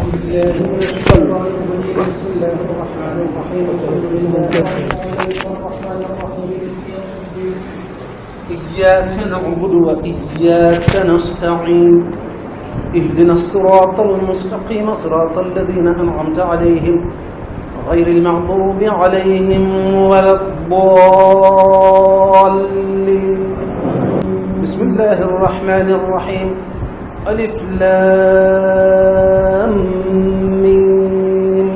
بالله من الشيطان الرجيم. بسم الله الرحمن الرحيم. الحمد لله الرحمن الرحيم. إياك نعبد وإياك نستعين. اهدنا الصراط المستقيم صراط الذين أنعمت عليهم غير المغضوب عليهم ولا الضالين. بسم الله الرحمن الرحيم. ألف لام ميم.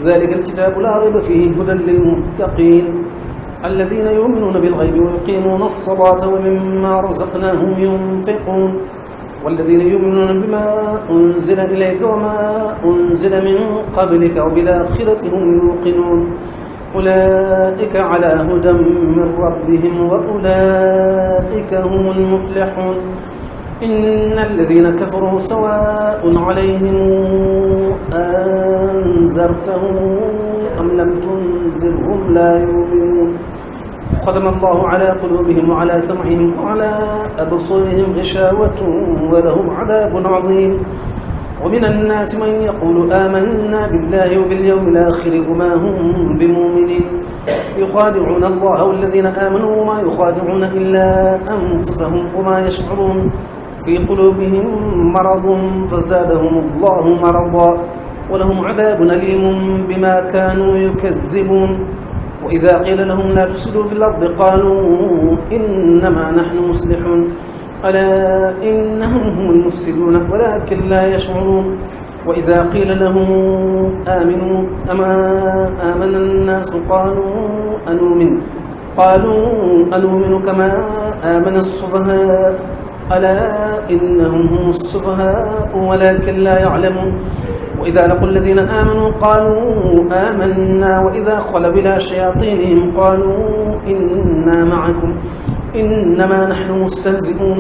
ذلك الكتاب لا ريب فيه هدى للمتقين الذين يؤمنون بالغيب ويقيمون الصلاة ومما رزقناهم ينفقون والذين يؤمنون بما أنزل إليك وما أنزل من قبلك وبالآخرة هم يوقنون أولئك على هدى من ربهم وأولئك هم المفلحون. إن الذين كفروا سواء عليهم أنذرتهم أم لم تنذرهم لا يؤمنون. ختم الله على قلوبهم وعلى سمعهم وعلى أبصارهم غشاوة ولهم عذاب عظيم. ومن الناس من يقول آمنا بالله وباليوم الآخر وما هم بمؤمنين يخادعون الله والذين آمنوا وما يخادعون إلا أنفسهم وما يشعرون في قلوبهم مرض فزادهم الله مرضا ولهم عذاب أليم بما كانوا يكذبون. وإذا قيل لهم لا تفسدوا في الأرض قالوا إنما نحن مصلحون ألا إنهم هم المفسدون ولكن لا يشعرون. وإذا قيل لهم آمنوا أما آمن الناس قالوا أنؤمن كما آمن السفهاء ألا إنهم هم السفهاء ولكن لا يعلمون. وإذا لقوا الذين آمنوا قالوا آمنا وإذا خلوا إلى شياطينهم قالوا إنا معكم إنما نحن مستهزئون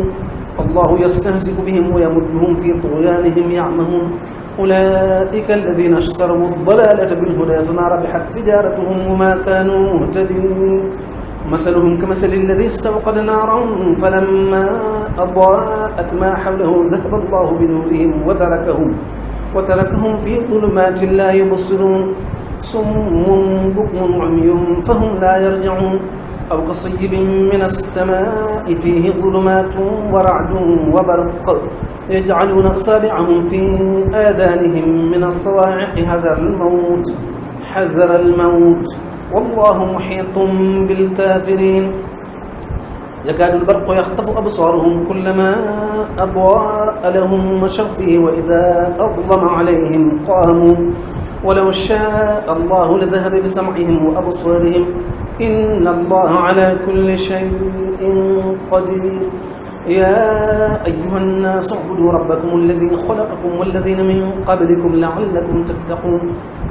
الله يستهزئ بهم ويمدهم في طغيانهم يعمهون. أولئك الذين اشتروا الضلالة بالهدى فما ربحت تجارتهم وما كانوا مهتدين. مثلهم كمثل الذي استوقد نارا فلما أضاءت ما حوله ذهب الله بنورهم وتركهم في ظلمات لا يبصرون صم بكم عمي فهم لا يرجعون. أو كصيب من السماء فيه ظلمات ورعد وبرق يجعلون أصابعهم في آذانهم من الصواعق حذر الموت والله محيط بالكافرين. يكاد البرق يخطف أبصارهم كلما أضاء لهم مشوا فيه وإذا أظلم عليهم قاموا ولو شاء الله لذهب بسمعهم وأبصارهم إن الله على كل شيء قدير. يا أيها الناس اعبدوا ربكم الذي خلقكم والذين من قبلكم لعلكم تتقون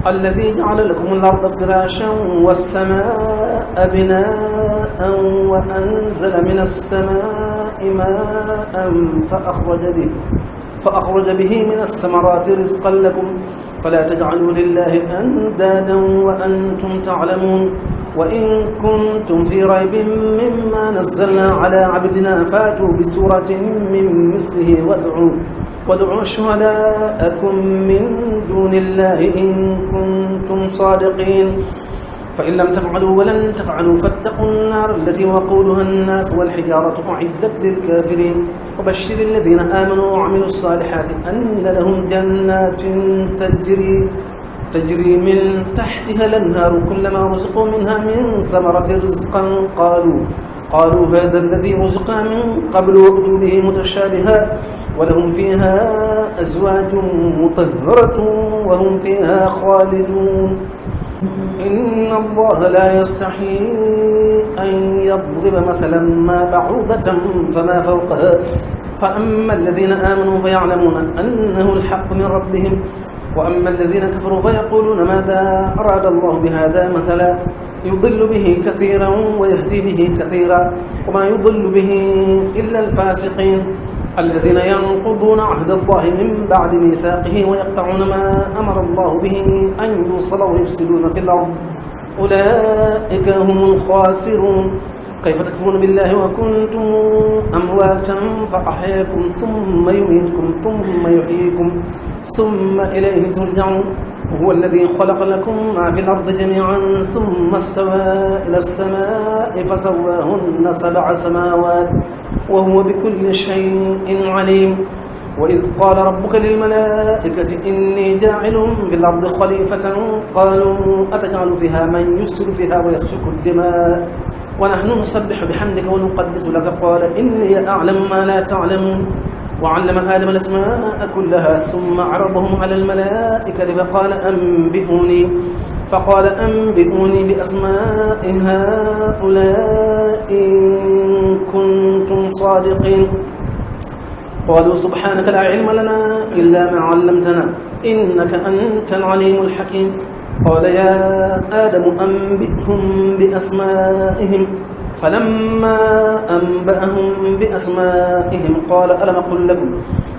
الذي جعل لكم الأرض فراشا والسماء بناء وأنزل من السماء ماء فأخرج به من الثمرات رزقا لكم فلا تجعلوا لله أندادا وأنتم تعلمون. وإن كنتم في ريب مما نزلنا على عبدنا فاتوا بسورة من مثله وادعوا شهداءكم من دون الله إن كنتم صادقين. فإن لم تفعلوا ولن تفعلوا فاتقوا النار التي وقودها الناس والحجارة أعدت للكافرين. وبشر الذين آمنوا وعملوا الصالحات أن لهم جنات تجري من تحتها الأنهار كلما رزقوا منها من ثمرة رزقا قالوا هذا الذي رزقنا من قبل وأتوا به متشابها ولهم فيها أزواج مطهرة وهم فيها خالدون. إن الله لا يستحي أن يضرب مثلا ما بعوضة فما فوقها فأما الذين آمنوا فيعلمون أنه الحق من ربهم وأما الذين كفروا فيقولون ماذا أراد الله بهذا مثلا يضل به كثيرا ويهدي به كثيرا وما يضل به إلا الفاسقين الذين ينقضون عهد الله من بعد ميثاقه ويقطعون ما أمر الله به أن يوصل ويفسدون في الأرض أولئك هم الخاسرون. كيف تكفرون بالله وكنتم أمواتا فأحياكم ثم يميتكم ثم يحييكم ثم إليه ترجعون وهو الذي خلق لكم ما في الأرض جميعا ثم استوى إلى السماء فسواهن 7 سماوات وهو بكل شيء عليم وإذ قال ربك للملائكة إني جاعل في الأرض خليفة قالوا أتجعل فيها من يفسد فيها ويسفك الدماء ونحن نسبح بحمدك ونقدس لك قال إني أعلم ما لا تعلمون وعلم آدم الأسماء كلها ثم عرضهم على الملائكة فقال أنبئوني بأسماء هؤلاء إن كنتم صادقين قالوا سبحانك لا علم لنا إلا ما علمتنا إنك أنت العليم الحكيم قال يا آدم أنبئهم بأسمائهم فلما أنبأهم بأسمائهم قال ألم أقل لكم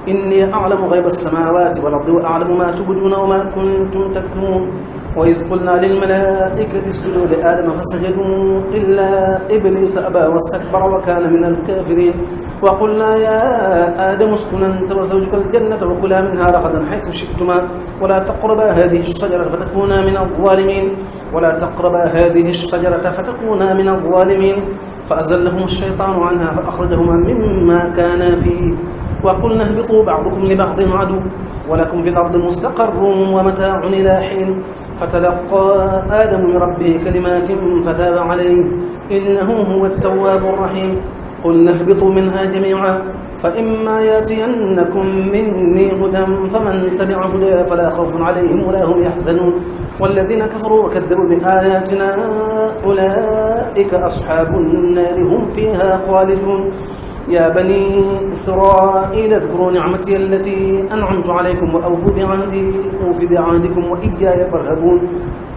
إني أعلم غيب السماوات والأرض وأعلم ما تبدون وما كنتم تكتمون وإذ قلنا للملائكة اسجدوا لآدم فسجدوا إلا إبليس أبى واستكبر وكان من الكافرين وقلنا يا آدم اسكن أنت وزوجك الجنة وكلا منها رغدا حيث شئتما ولا تقربا هذه الشجرة فتكونا من الظالمين فأزلهم الشيطان عنها فأخرجهما مما كانا فيه وقلنا اهبطوا بعضكم لبعض عدو ولكم في الأرض مستقر ومتاع إلى حين فتلقى آدم من ربه كلمات فتاب عليه إنه هو التواب الرحيم قلنا اهبطوا منها جميعا فإما يأتينكم مني هدى فمن تبع هداي فلا خوف عليهم ولا هم يحزنون والذين كفروا وكذبوا بآياتنا أولئك أصحاب النار هم فيها خالدون يا بني إسرائيل اذكروا نعمتي التي أنعمت عليكم وأوفوا بعهدكم وإياي فارهبون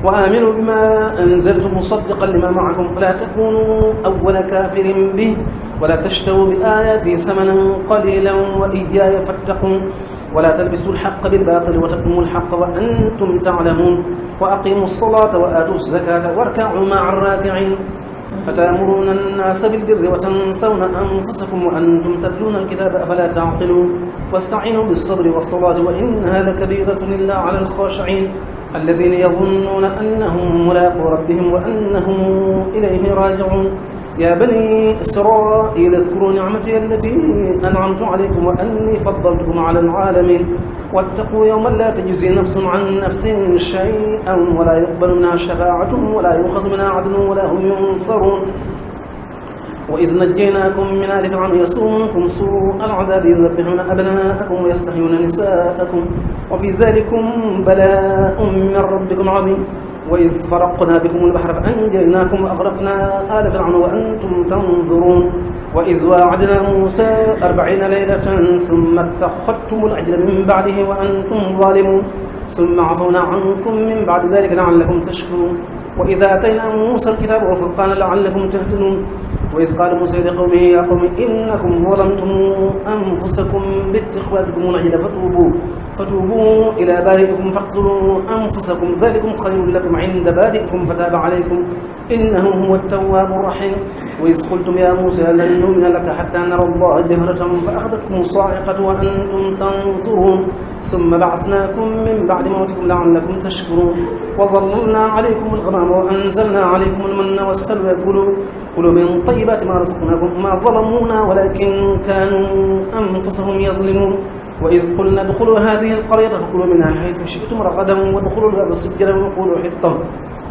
وآمنوا بما أنزلت مصدقا لما معكم ولا تكونوا أول كافر به ولا تشتروا بآياتي ثمنا قليلا وإياي فاتقون ولا تلبسوا الحق بالباطل وتكتموا الحق وأنتم تعلمون وأقيموا الصلاة وآتوا الزكاة واركعوا مع الراكعين أتأمرون الناس بالبر وتنسون أنفسكم وأنتم تتلون الكتاب أفلا تعقلون واستعينوا بالصبر والصلاة وإنها لكبيرة إلا على الخاشعين الذين يظنون أنهم ملاقو ربهم وأنهم إليه راجعون يا بني إسرائيل اذكروا نعمتي التي أنعمت عليكم وأني فضلتكم على العالمين واتقوا يوما لا تجزي نفس عن نفس شيئا ولا يقبل منها شفاعة ولا يؤخذ منها عدل ولا هم ينصرون وإذ نجيناكم من آل فرعون يسومكم سوء العذاب يذبحون أبناءكم ويستحيون نساءكم وفي ذلكم بلاء من ربكم عظيم وإذ فرقنا بكم البحر فأنجيناكم وأغرقنا آل فرعون وأنتم تنظرون وإذ واعدنا موسى 40 ليلة ثم اتخذتم العجل من بعده وأنتم ظالمون ثم عفونا عنكم من بعد ذلك لعلكم تشكرون وإذا آتينا موسى الكتاب والفرقان لعلكم تهتدون وإذ قال موسى لقومه يا قوم إنكم ظلمتم أنفسكم باتخاذكم العجل فتوبوا إلى بارئكم فاقتلوا أنفسكم ذلكم خير لكم عند بارئكم فتاب عليكم إنه هو التواب الرحيم وإذ قلتم يا موسى لن نؤمن لك حتى نرى الله جهرة فأخذتكم الصاعقة وأنتم تنظرون ثم بعثناكم من بعد موتكم لعلكم تشكرون وظللنا عليكم الغمام وأنزلنا عليكم المن والسلوى كلوا من طيبات ما رزقناكم ما ظلمونا ولكن كانوا أنفسهم يظلمون وإذ قلنا ادخلوا هذه القرية فكلوا منها حيث شئتم رغدا وادخلوا الباب سجدا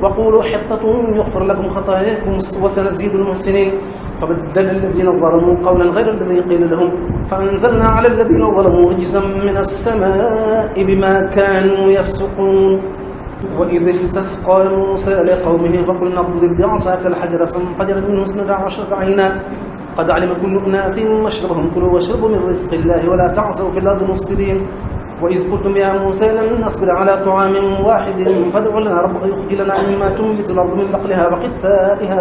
وقولوا حطة يغفر لكم خطاياكم وسنزيد المحسنين فبدل الذين ظلموا قولا غير الذي قيل لهم فأنزلنا على الذين ظلموا رجزا من السماء بما كانوا يفسقون وإذ استسقى موسى لقومه فقلنا اضرب بعصاك الحجر فانفجرت منه 12 عينا قد علم كل أناس مشربهم كلوا واشربوا من رزق الله ولا تعصوا في الأرض مفسدين وإذ قلتم يا موسى لن نصبر على طعام واحد فادع لنا ربك يخرج لنا مما تنبت الأرض من بقلها وقثائها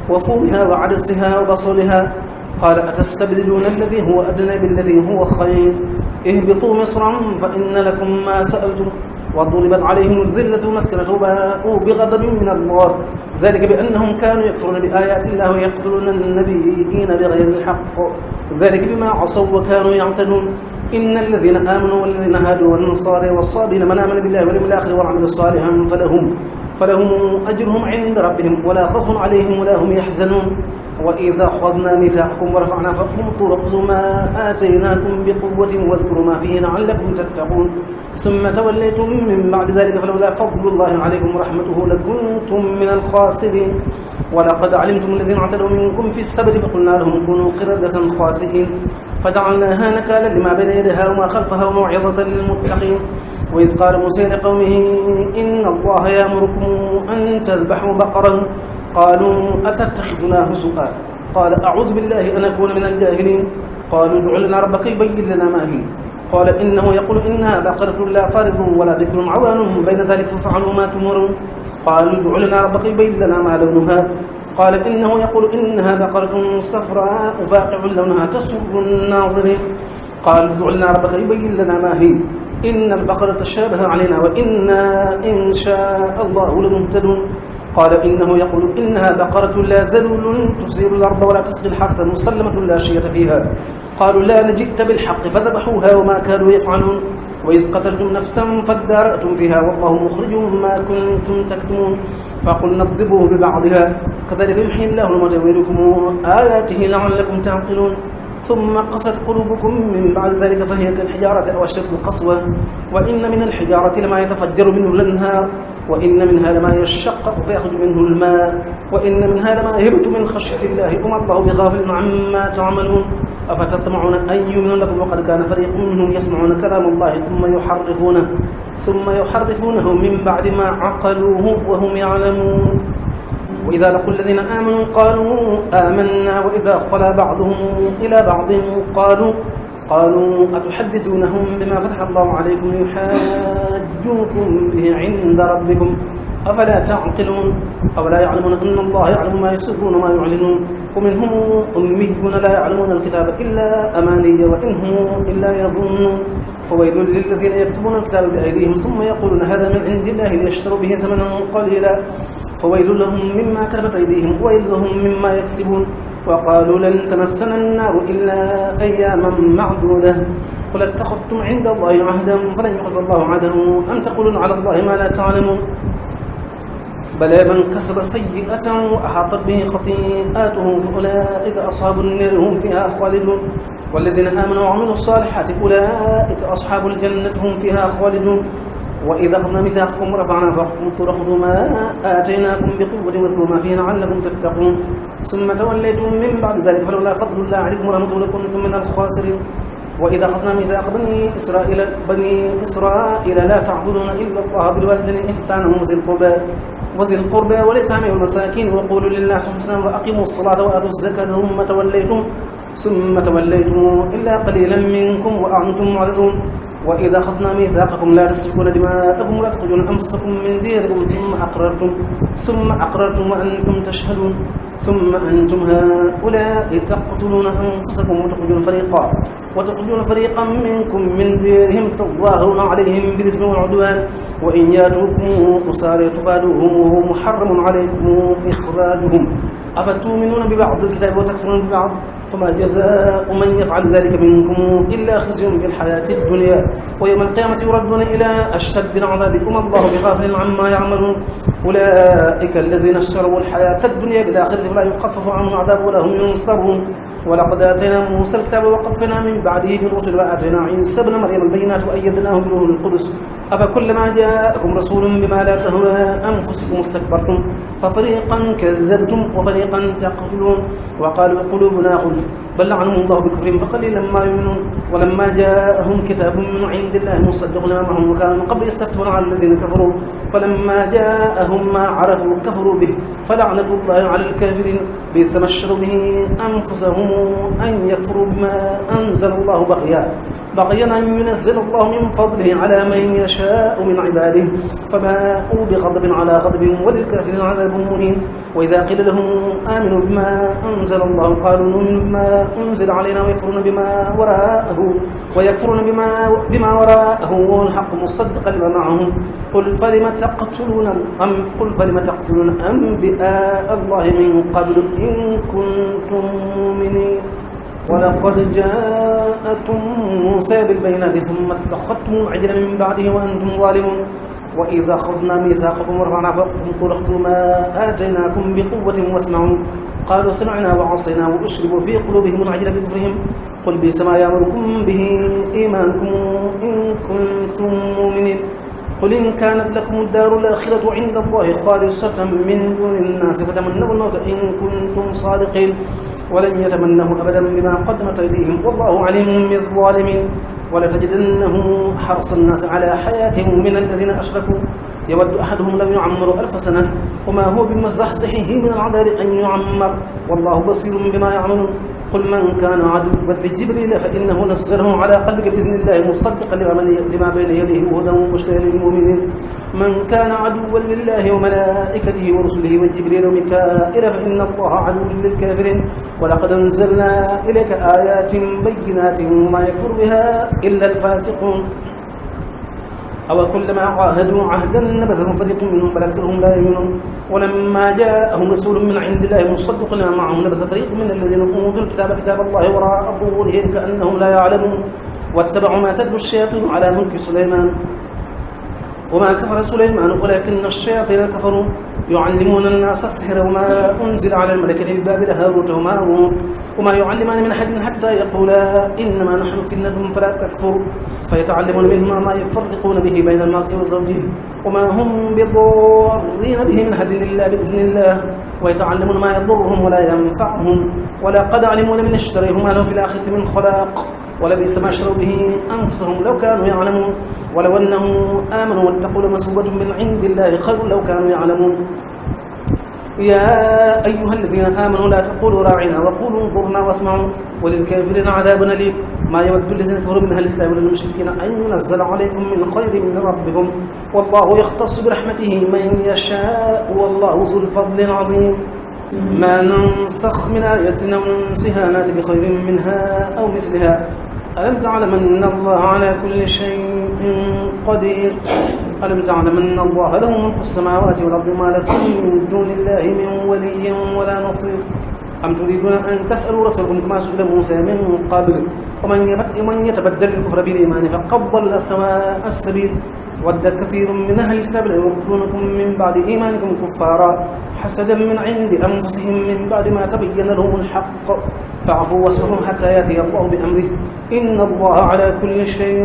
وفومها وعدسها وبصلها قال أتستبدلون الذي هو أدنى بالذي هو خير اهبطوا مصرا فإن لكم ما سألتم وضربت عليهم الذلة مسكنة وباءوا بغضب من الله ذلك بأنهم كانوا يكفرون بآيات الله ويقتلون النبيين بغير الحق ذلك بما عصوا وكانوا يعتدون إن الذين آمنوا والذين هادوا والنصارى والصابين من آمن بالله واليوم الآخر وعمل صالحا فلهم أجرهم عند ربهم ولا خوف عليهم ولا هم يحزنون وإذا أخذنا ميثاقكم ورفعنا فوقكم الطور خذوا ما آتيناكم بقوة واذكروا ما فيه لعلكم تتقون ثم توليتم من بعد ذلك فلولا فضل الله عليكم ورحمته لكنتم من الخاسرين ولقد علمتم الذين اعتدوا منكم في السبت فقلنا لهم كونوا قردة خاسئين فجعلناها نكالا لما بين يديها وما خلفها وموعظة للمتقين وإذ قال موسى لقومه إن الله يأمركم أن تذبحوا بقرة قالوا أتتخذنا هزؤا قال أعوذ بالله أن أكون من الجاهلين قالوا ادع لنا ربك يبين لنا ما هي قال إنه يقول إنها بقرة لا فارض ولا بكر عوان بين ذلك ففعلوا ما تمرون قالوا ادع لنا ربك يبين لنا ما لونها قال إنه يقول إنها بقرة صفراء فاقع لونها تسر الناظرين قالوا ادع لنا ربك يبين لنا ما هي إن البقرة تشابه علينا وإنا إن شاء الله لمهتدون قال إنه يقول إنها بقرة لا ذلول تثير الأرض ولا تسقي الحرث مسلمة لا شية فيها قالوا لا نجئت بالحق فذبحوها وما كانوا يفعلون وإذ قتلتم نفسا فادارأتم فيها والله مخرج ما كنتم تكتمون فقلنا اضربوه ببعضها كذلك يحيي الله الموتى ويريكم آياته لعلكم تعقلون ثم قست قلوبكم من بعد ذلك فهي كالحجارة أو أشد قسوة وإن من الحجارة لما يتفجر منه الأنهار وإن منها لما يشقق فيخرج منه الماء وإن منها لما يهبط من خشية الله وما الله بغافل عما تعملون أفتطمعون أن يؤمنوا لكم وقد كان فريق منهم يسمعون كلام الله ثم يحرفونه من بعد ما عقلوه وهم يعلمون وإذا لقوا الذين آمنوا قالوا آمنا وإذا خلا بعضهم إلى بعض قالوا أتحدثونهم بما فتح الله عليكم يحاجوكم به عند ربكم أفلا تعقلون أولا يعلمون أن الله يعلم ما يسرون وما يعلنون ومنهم أميون لا يعلمون الكتاب إلا أماني وإن هم إلا يظنون فويل للذين يكتبون الكتاب بأيديهم ثم يقولون هذا من عند الله ليشتروا به ثمنا قليلا فويل لهم مما كتبت أيديهم وويل لهم مما يكسبون وقالوا لن تمسنا النار إلا أياما معدودة قل اتخذتم عند الله عهدا فلن يخلف الله عهده أم تقولون على الله ما لا تعلمون بلى من كسب سيئة وأحاطت به خطيئاته فأولئك أصحاب النار هم فيها خالدون والذين آمنوا وعملوا الصالحات أولئك أصحاب الجنة هم فيها خالدون وإذا أخذنا ميثاقكم ورفعنا فوقكم الطور خذوا ما آتيناكم بقوة واذكروا ما فيه لعلكم تتقون ثم توليتم من بعد ذلك فلولا فضل الله عليكم ورحمته لكنتم من الخاسرين وإذا أخذنا ميثاق بني إسرائيل لا تعبدون إلا الله بالوالدين إحسانا وذي القربى واليتامى والمساكين وقولوا للناس حسنا وأقيموا الصلاة وآتوا الزكاة ثم توليتم إلا قليلا منكم وأنتم معرضون وإذا أخذنا ميثاقكم لا تسفكون دماءكم ولا تخرجون أنفسكم من ديركم ثم أقررتم وأنتم تشهدون ثم أنتم هؤلاء تقتلون أنفسكم وتخرجون فريقا منكم من ديرهم تظاهرون عليهم بالإثم والعدوان وإن ياتوكم أسارى تفادوهم وهو محرم عليكم إخراجهم أفتؤمنون ببعض الكتاب وتكفرون ببعض فما جزاء من يفعل ذلك منكم إلا خزي في الحياة الدنيا ويوم القيامة يردون إلى أشد العذاب وما الله بغافل عما يعملون أولئك الذين اشتروا الحياة الدنيا بالآخرة فلا يخفف عنهم العذاب ولا هم ينصرون ولقد آتينا موسى الكتاب وقفنا من بعده بالرسل وآتينا عيسى ابن مريم البينات وأيدناه بروح القدس أفكلما جاءكم رسول بما لا تهوى أنفسكم استكبرتم ففريقا كذبتم وفريقا تقتلون وقالوا قلوبنا غلف بل لعنهم الله بكفرهم فقليلا ما يؤمنون ولما جاءهم كتاب من عند الله مصدق لما معهم وكانوا من قبل يستفتون على الذين كفروا فلما جاءهم ما عرفوا كفروا به فلعنة الله على الكافرين بئس ما اشتروا به أنفسهم أن يكفروا بما أنزل الله بغيا أن ينزل الله من فضله على من يشاء من عباده فباءوا بغضب على غضب وللكافرين عذاب مهين وإذا قيل لهم آمنوا بما أنزل الله قالوا نؤمن بما أنزل علينا ويكفرون بما وراءه والحق مصدقا لما معهم قل فلم تقتلون أنبياء الله من قبل إن كنتم مؤمنين ولقد جاءكم موسى بالبينات ثم اتخذتم العجل من بعده وأنتم ظالمون وإذا أخذنا ميثاقكم ورفعنا فوقكم الطور خذوا ما آتيناكم بقوة واسمعوا قالوا سمعنا وعصينا وأشربوا في قلوبهم العجل بكفرهم قل بئس ما يأمركم به إيمانكم إن كنتم مؤمنين قل إن كانت لكم الدار الآخرة عند الله خالصة من دون الناس فتمنوا الموت إن كنتم صادقين ولن يتمنوا أبدا بما قدمت أيديهم والله عليم بالظالمين ولتجدنه حرص الناس على حياتهم من الذين أشركوا يود أحدهم لو يعمر 1000 سنة وما هو بمزحزحه من العذاب أن يعمر والله بصير بما يعملون قل من كان عدوا لجبريل فإنه نزله على قلبك بإذن الله مصدقا لما بين يديه وهدى وبشرى للمؤمنين من كان عدوا لله وملائكته ورسله وجبريل وميكائيل فإن الله عدو للكافرين ولقد أنزلنا إليك آيات بينات وما يكفر بها إلا الفاسقون أو كلما عاهدوا عهدا نبذه فريق منهم بل أكثرهم لا يؤمنون ولما جاءهم رسول من عند الله مصدق لما معهم نبذ فريق من الذين أوتوا الكتاب كتاب الله وراء ظهورهم كأنهم لا يعلمون واتبعوا ما تتلو الشياطين على ملك سليمان وما كفر سليمان ولكن الشياطين كفروا يعلمون الناس السحر وما أنزل على الملكين ببابل هاروت وماروت وما يعلمان من أحد حتى يقولا إنما نحن فتنة فلا تكفر فيتعلمون منهما ما يفرقون به بين المرء وزوجه وما هم بضارين به من أحد إلا بإذن الله ويتعلمون ما يضرهم ولا ينفعهم ولقد علموا لمن اشتريه ما له في الآخرة من خلاق ولبئس ما شروا به أنفسهم لو كانوا يعلمون ولو أنهم آمنوا واتقوا لمثوبة من عند الله خير لو كانوا يعلمون يا أيها الذين آمنوا لا تقولوا راعنا وقولوا انظرنا واسمعوا وللكافرين عذاب أليم ما يود الذين كفروا من أهل الكتاب والمشركين أن ينزل عليكم من خير من ربكم والله يختص برحمته من يشاء والله ذو الفضل العظيم ما ننسخ من آية أو ننسها نأت بخير منها أو مثلها ألم تعلم أن الله على كل شيء قدير ألم تعلم أن الله له ملك السماوات والأرض ما لكم من دون الله من ولي ولا نصير أم تريدون أن تسألوا رسولكم كما سئل موسى من قبل ومن يتبدل الكفر بالإيمان فقد ضل سواء السبيل ود كثير من أهل الكتاب ليردونكم من بعد إيمانكم كفارا حسدا من عند أنفسهم من بعد ما تبين لهم الحق فاعفوا واصبروا حتى يأتي الله بأمره إن الله على كل شيء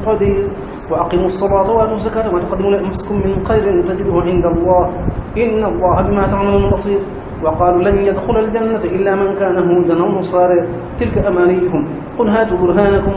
قدير وأقيموا الصلاة وآتوا الزكاة وما تقدموا لأنفسكم من خير تجدوه عند الله إن الله بما تعملون بصير وقالوا لن يدخل الجنة إلا من كان هودا أو نصارى تلك أمانيهم قل هاتوا برهانكم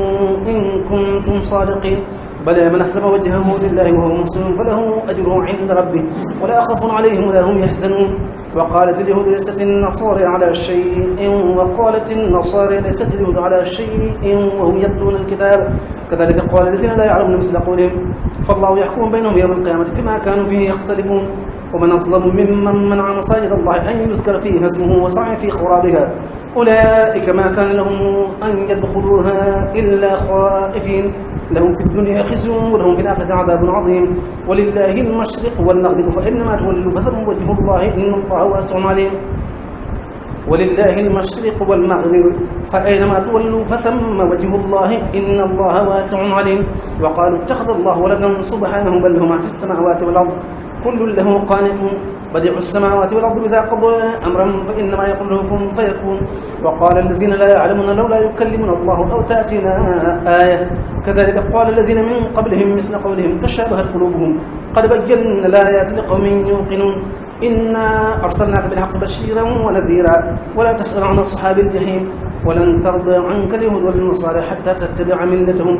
إن كنتم صادقين بلى من أسلم وجهه لله وهو محسن فله أجره عند ربه ولا خوف عليهم ولا هم يحزنون وقالت اليهود ليست النصارى على شيء وقالت النصارى ليست اليهود على شيء وهم يتلون الكتاب كذلك قال الذين لا يعلمون مثل قولهم فالله يحكم بينهم يوم القيامة فيما كانوا فيه يختلفون ومن أظلم ممن منع مساجد الله أن يذكر فيها اسمه وسعى في خرابها أولئك ما كان لهم أن يدخلوها إلا خائفين لهم في الدنيا خزي ولهم في الآخرة عذاب عظيم ولله المشرق والمغرب فإنما تولوا فثم وجه الله إن الله واسع عليم ولله المشرق والمغرب فأينما تولوا فثم وجه الله إن الله واسع عليم وقالوا اتخذ الله ولدا سبحانه بل هما في السماوات والأرض كل له قانتون بديع السماوات والأرض إذا قضى أمرا فإنما يقول له كن فيكون وقال الذين لا يعلمون لولا يكلمنا الله أو تأتينا آية كذلك قال الذين من قبلهم مثل قولهم تشابهت قلوبهم قد بينا الآيات لقوم يوقنون إنا أرسلناك بالحق بشيرا ونذيرا ولا تسأل عن أصحاب الجحيم ولن ترضى عنك اليهود والنصارى حتى تتبع ملتهم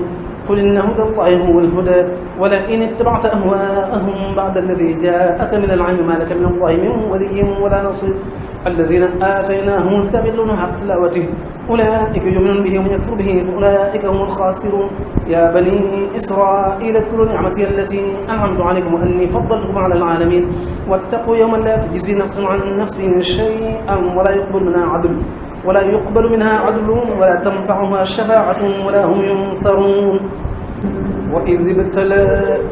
قل إن هدى الله هو الهدى ولئن اتبعت أهواءهم بعد الذي جاءك من العلم ما لك من الله من ولي ولا نصير الذين آتيناهم الكتاب يتلونه حق تلاوته أولئك يؤمنون به ومن يكفر به فأولئك هم الخاسرون يا بني إسرائيل اذكروا نعمتي التي أنعمت عليكم وأني فضلتكم على العالمين واتقوا يوما لا تجزي نفس عن نفس شيئا ولا يقبل منها عدل ولا تنفعها شفاعة ولا هم ينصرون وإذ ابتلى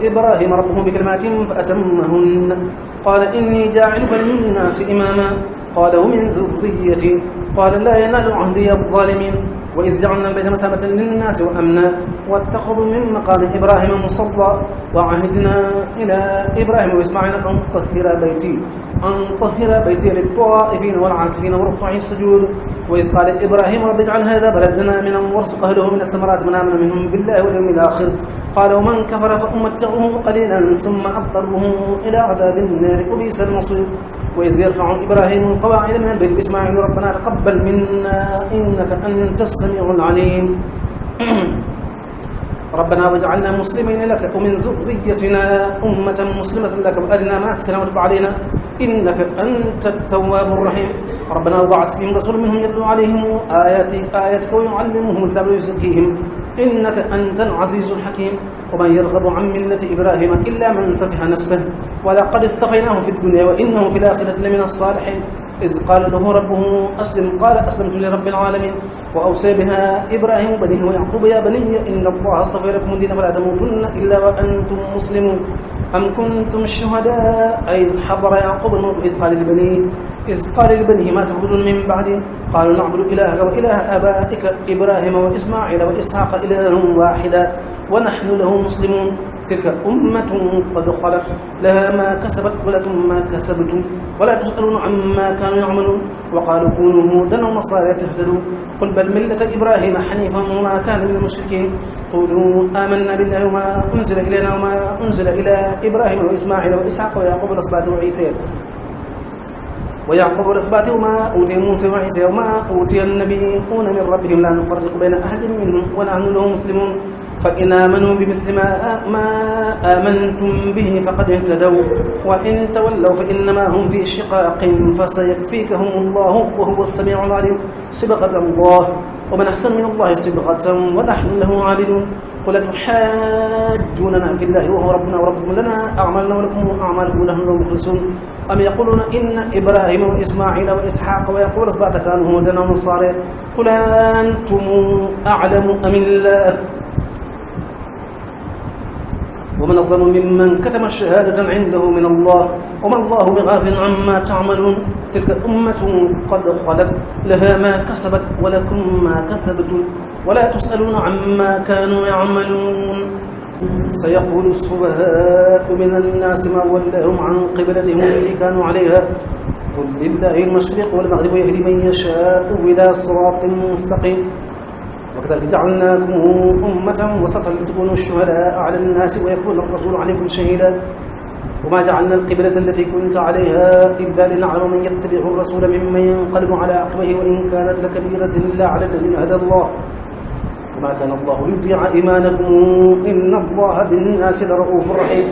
إبراهيم ربه بكلمات فأتمهن قال إني جاعلك للناس إماما قال ومن ذريتي قال لا ينال عهدي الظالمين وإذ جعلنا البيت مثابة للناس وأمنا واتخذوا من مقام إبراهيم مصلى وعهدنا إلى إبراهيم وإسماعيل أن طهر بيتي للطائفين والعاكفين وركع السجود وإذ قال إبراهيم رب اجعل هذا بلدنا آمنا وارزق أهله من الثمرات من آمن منهم بالله واليوم الآخر قال ومن كفر فأمتعه قليلا ثم أضطره إلى عذاب النار وبئس المصير وإذ يرفع إبراهيم القواعد من البيت بإسماعيل ربنا تقبل منا إنك أنت السميع العليم ربنا واجعلنا مسلمين لك ومن ذريتنا أمة مسلمة لك وأرنا مناسكنا وتب علينا إنك أنت التواب الرحيم ربنا وبعث فيهم رسول منهم يتلو عليهم آياتك ويعلمهم الكتاب ويزكيهم إنك أنت العزيز الحكيم ومن يرغب عن ملة إبراهيم إلا من سفح نفسه ولقد اصطفيناه في الدنيا وإنه في الآخرة لمن الصالحين إذ قال له ربه أسلم قال أسلمت لرب العالمين وأوصى بها إبراهيم بنيه ويعقوب يا بني إن الله اصطفى لكم الدين فلا تموتن إلا وأنتم مسلمون أم كنتم شهداء إذ حضر يعقوب الموت إذ قال لبنيه ما تعبدون من بعدي قالوا نعبد إلهك وإله آبائك إبراهيم وإسماعيل وإسحاق إلها واحدا ونحن له مسلمون تلك أمة قد خلت لها ما كسبت ولكم ما كسبتم ولا تسألون عما كانوا يعملون وقالوا كونوا هودا ونصارى تهتدوا قل بل ملة إبراهيم حنيفا وما كان من المشركين قولوا آمنا بالله وما أنزل إلينا وما أنزل إلى إبراهيم وإسماعيل وإسحاق ويعقوب والأسباط والأسباط وما أوتي موسى وعيسى وما أوتي النبيون من ربهم لا نفرق بين أحد منهم ونحن له مسلمون فإن آمنوا بمثل ما آمنتم به فقد اهتدوا وإن تولوا فإنما هم في شقاق فسيكفيكهم الله وهو السميع العليم صبغة الله ومن أحسن من الله صبغة ونحن له عابدون قل تحاجوننا في الله وهو ربنا وربكم لنا أعمالنا ولكم أعمالكم ونحن له مخلصون أم يقولون إن إبراهيم وإسماعيل وإسحاق ويعقوب الأسباط كانوا هودا ونصارى قل أنتم أعلم أم الله ومن أظلم ممن كتم الشهادة عنده من الله وما الله بغافل عما تعملون تلك أمة قد خلت لها ما كسبت ولكم ما كسبتم ولا تسألون عما كانوا يعملون سيقول السفهاء من الناس ما ولاهم عن قبلتهم التي كانوا عليها قل لله المشرق والمغرب يهدي من يشاء إلى صراط مستقيم وكذلك جعلناكم أمة وسطا لتكونوا الشهداء على الناس ويكون الرسول عليكم شهيدا وما جعلنا القبلة التي كنت عليها إلا لنعلم من يتبع الرسول ممن ينقلب على عقبه وإن كانت لكبيرة إلا على الذين هدى الله وما كان الله ليضيع إيمانكم إن الله بالناس لرؤوف رحيم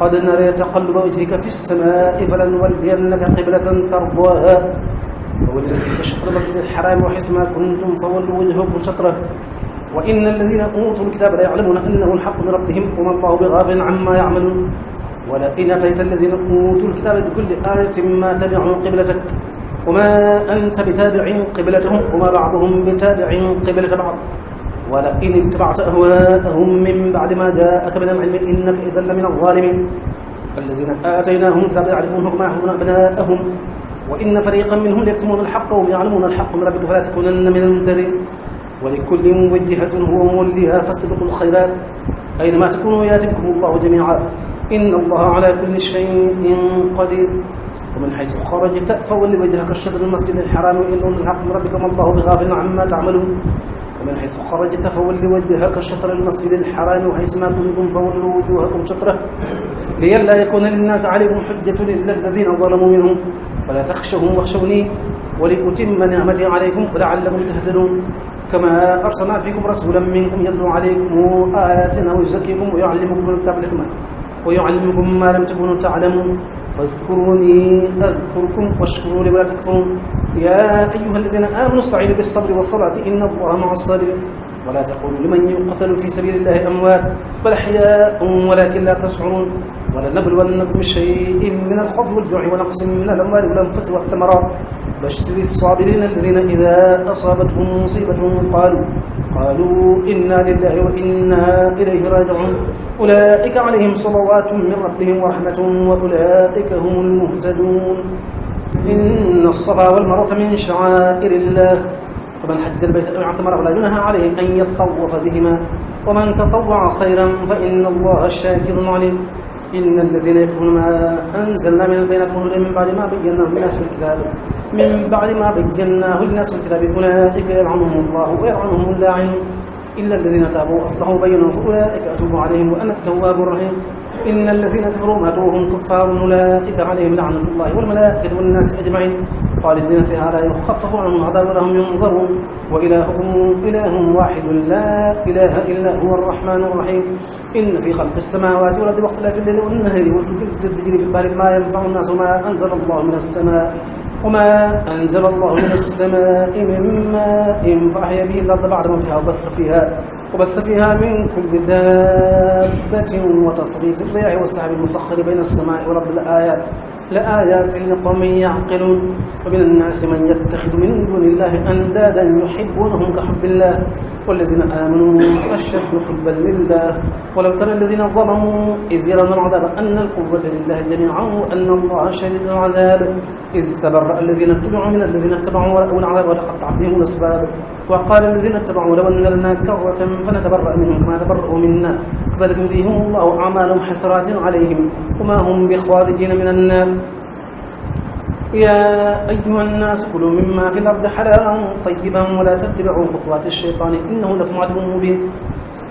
قد نرى تقلب وجهك في السماء فلنولينك قبلة ترضاها والذي شطر المسجد الحرام وحيث ما كنتم فولوا وجهكم شطره وإن الذين أوتوا الكتاب لا يعلمون أنه الحق من ربهم وما الله بغافل عما يعملون ولئن أتيت الذين أوتوا الكتاب بكل آية ما تبعوا قبلتك وما أنت بتابع قبلتهم وما بعضهم بتابع قبلة بعض ولئن اتبعت أهواءهم من بعد ما جاءك من العلم إنك إذا لمن الظالمين الذين آتيناهم الكتاب يعرفونه كما يعرفون أبناءهم وإن فريقا منهم يكتمون الحق وهم يعلمون الحق من ربك فلا تكونن من الممترين ولكل وجهة هو موليها فاستبقوا الخيرات أينما تكونوا ياتكم الله جميعا إن الله على كل شيء قدير ومن حيث خرجت فول وجهك الشطر المسجد الحرام وإنه الحق من ربك وما الله بغافل عما تعملون ومن حيث خرجت فول وجهك شطر المسجد الحرام وحيث ما كنتم فولوا وجوهكم شطره لئلا يكون للناس عليكم حجة إلا الذين ظلموا منهم فلا تخشوهم واخشوني ولأتم نعمتي عليكم ولعلكم تهتدون كما أرسلنا فيكم رسولا منكم يتلو عليكم آياتنا ويزكيكم ويعلمكم الكتاب والحكمة ويعلمكم ما لم تكونوا تعلمون فاذكروني أذكركم واشكروا لي ولا تكفرون يا أيها الذين آمنوا استعينوا بالصبر والصلاة إن الله مع الصابرين ولا تقولوا لمن يقتل في سبيل الله أموات بل أحياء ولكن لا تشعرون ولنبلونكم بشيء من الخوف والجوع ونقص من الأموال والأنفس والثمرات بشر الصابرين الذين إذا أصابتهم مصيبة قالوا إنا لله وإنا إليه راجعون أولئك عليهم صلوات من ربهم ورحمة وأولئك هم المهتدون إن الصفا والمروة من شعائر الله فمن حج البيت أو اعتمر فلا جناح عليه أن يطوف بهما ومن تطوع خيرا فإن الله شاكر عليم إن الذين يكفرون ما أنزلنا من البينات والهدى من بعد ما بيناه للناس في الكتاب أولئك يلعنهم الله ويلعنهم اللاعنون إلا الذين تابوا وأصلحوا وبينوا فأولئك أتوب عليهم وأنا التواب الرحيم إن الذين كفروا ماتوا وهم كفار أولئك عليهم لعنة الله والملائكة والناس أجمعين خالدين فيها لا يخفف عنهم العذاب ولا هم ينظرون وإلهكم إله واحد لا إله إلا هو الرحمن الرحيم إن في خلق السماوات والأرض واختلاف الليل والنهار والفلك تجري في البحر ما ينفع الناس وما أنزل الله من السماء من ماء فأحيا به الأرض بعد موتها وبث فيها من كل دابة وتصريف الرياح والسحاب المسخر بين السماء والأرض لآيات لقوم يعقلون ومن الناس من يتخذ من دون الله أندادا يحبونهم كحب الله والذين آمنوا أشد حبا لله ولو ترى الذين ظلموا إذ يرون العذاب أن القوة لله جميعا وأن الله شديد العذاب إذ تبرأ الذين اتبعوا من الذين اتبعوا ورأوا العذاب وتقطع بهم الأسباب وقال الذين اتبعوا لو أن لنا كرة فنتبرأ منهم كما تبرأوا منا كذلك يريهم الله أعمالهم حسرات عليهم وما هم بخارجين من النار يا أيها الناس كلوا مما في الأرض حلالا طيبا ولا تتبعوا خطوات الشيطان إنه لكم عدو مبين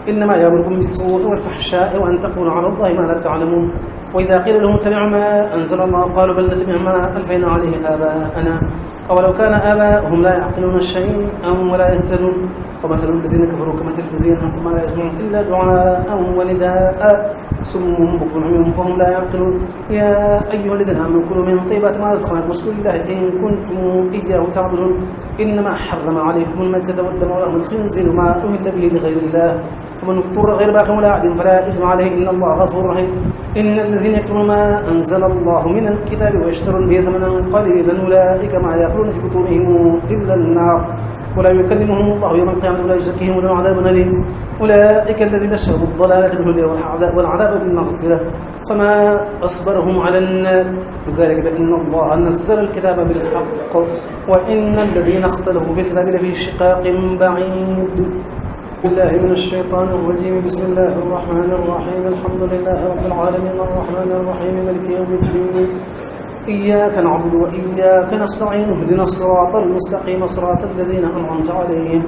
إنما يأمركم بالسوء والفحشاء وأن تقولوا على الله ما لا تعلمون وإذا قيل لهم اتبعوا ما أنزل الله قالوا بل نتبع ما ألفينا عليه آباءنا أولو كان آباؤهم لا يعقلون شيئا ولا يهتدون ومثل الذين كفروا كمثل الذين أنفقوا ما لا يسمعون إلا دعاء ونداء صم بكم عمي فهم لا يعقلون يا أيها الذين آمنوا كلوا من طيبات ما رزقناكم واشكروا لله إن كنتم إياه تعبدون إنما حرم عليكم الميتة والدم ولحم الخنزير وما أهل به لغير الله ومن اضطر غير باغ ولا عاد فلا إثم عليه إن الله غفور رحيم إن الذين يكتمون ما أنزل الله من الكتاب ويشترون به ثمنا قليلا أولئك ما يأكلون في بطونهم إلا النار ولا يكلمهم الله يوم القيامة ولا يزكيهم ولهم عذاب أليم أولئك الذين اشتروا الضلالة بالهدى والعذاب بالمغفرة فما أصبرهم على النار ذلك بأن الله نزل الكتاب بالحق وإن الذين اختلفوا في الكتاب لفي شقاق بعيد بالله من الشيطان الرجيم بسم الله الرحمن الرحيم الحمد لله رب العالمين الرحمن الرحيم مالك يوم الدين إياك نعبد وإياك نستعين اهدنا الصراط المستقيم صراط الذين أنعمت عليهم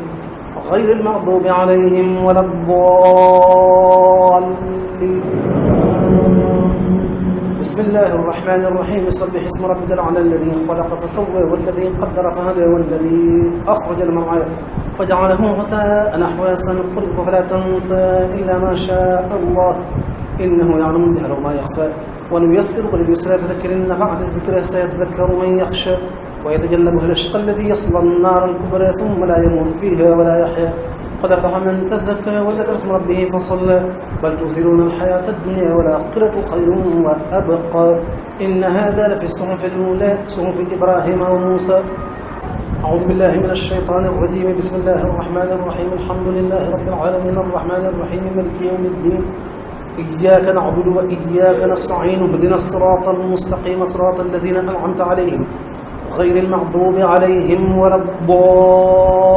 غير المغضوب عليهم ولا الضالين بسم الله الرحمن الرحيم سبح اسم ربك الأعلى الذي خلق فسوى والذي قدر فهدى والذي أخرج المرعى فجعله غثاء نحوا سنقرئك فلا تنسى إلا ما شاء الله إنه يعلم الجهل وما يخفى ونيسرك لليسرى فذكر إن بعد الذكر سيذكر من يخشى ويتجنبها الأشقى الذي يصلى النار الكبرى ثم لا يموت فيها ولا يحيا قد أفلح من تزكى وذكر اسم ربه فصلى بل تؤثرون الحياة الدنيا والآخرة خير وأبقى إن هذا لفي الصحف الأولى صحف إبراهيم وموسى أعوذ بالله من الشيطان الرجيم بسم الله الرحمن الرحيم الحمد لله رب العالمين الرحمن الرحيم مالك يوم الدين إياك نعبد وإياك نستعين اهدنا الصراط المستقيم صراط الذين أنعمت عليهم غير المغضوب عليهم ولا الضالين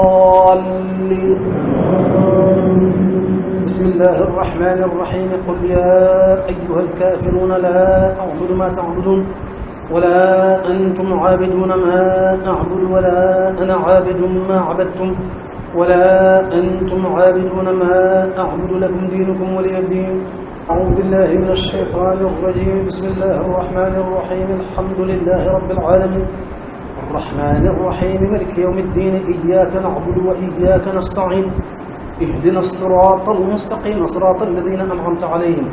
بسم الله الرحمن الرحيم قل يا أيها الكافرون لا أعبد ما تعبدون ولا أنتم عابدون ما أعبد ولا أنا عابد ما عبدتم ولا أنتم عابدون ما أعبد لكم دينكم ولي الدين أعوذ بالله من الشيطان الرجيم بسم الله الرحمن الرحيم الحمد لله رب العالمين الرحمن الرحيم مالك يوم الدين إياك نعبد وإياك نستعين اهدنا الصراط المستقيم صراط الذين أنعمت عليهم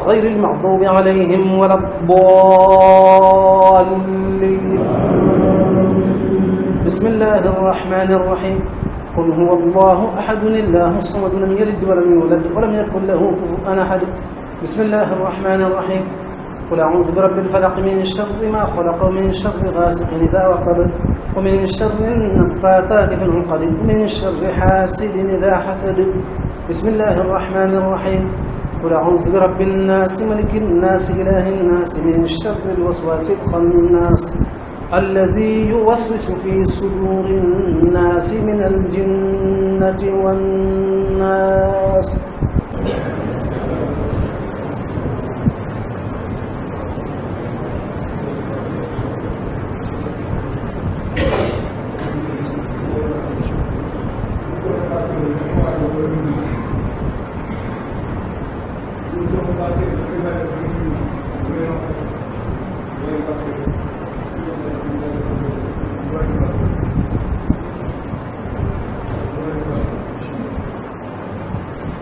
غير المغضوب عليهم ولا الضالين بسم الله الرحمن الرحيم قل هو الله أحد الله الصمد لم يلد ولم يولد ولم يكن له كفوا أحد بسم الله الرحمن الرحيم قل أعوذ برب الفلق من شر ما خلق ومن شر غاسق إذا وقب ومن شر النفاثات في العقد ومن شر حاسد إذا حسد بسم الله الرحمن الرحيم قل أعوذ برب الناس ملك الناس إله الناس من شر الوسواس الخناس الذي يوسوس في صدور الناس من الجنة والناس.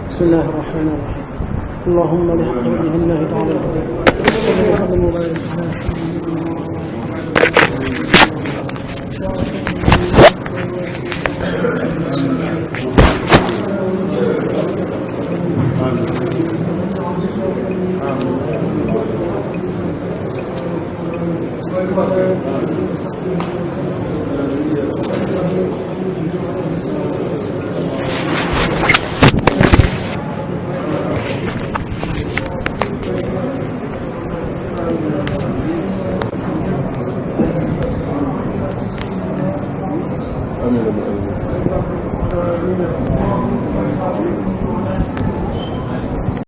بسم الله الرحمن الرحيم. اللهم بحق وجه الله تعالى صل وسلم وبارك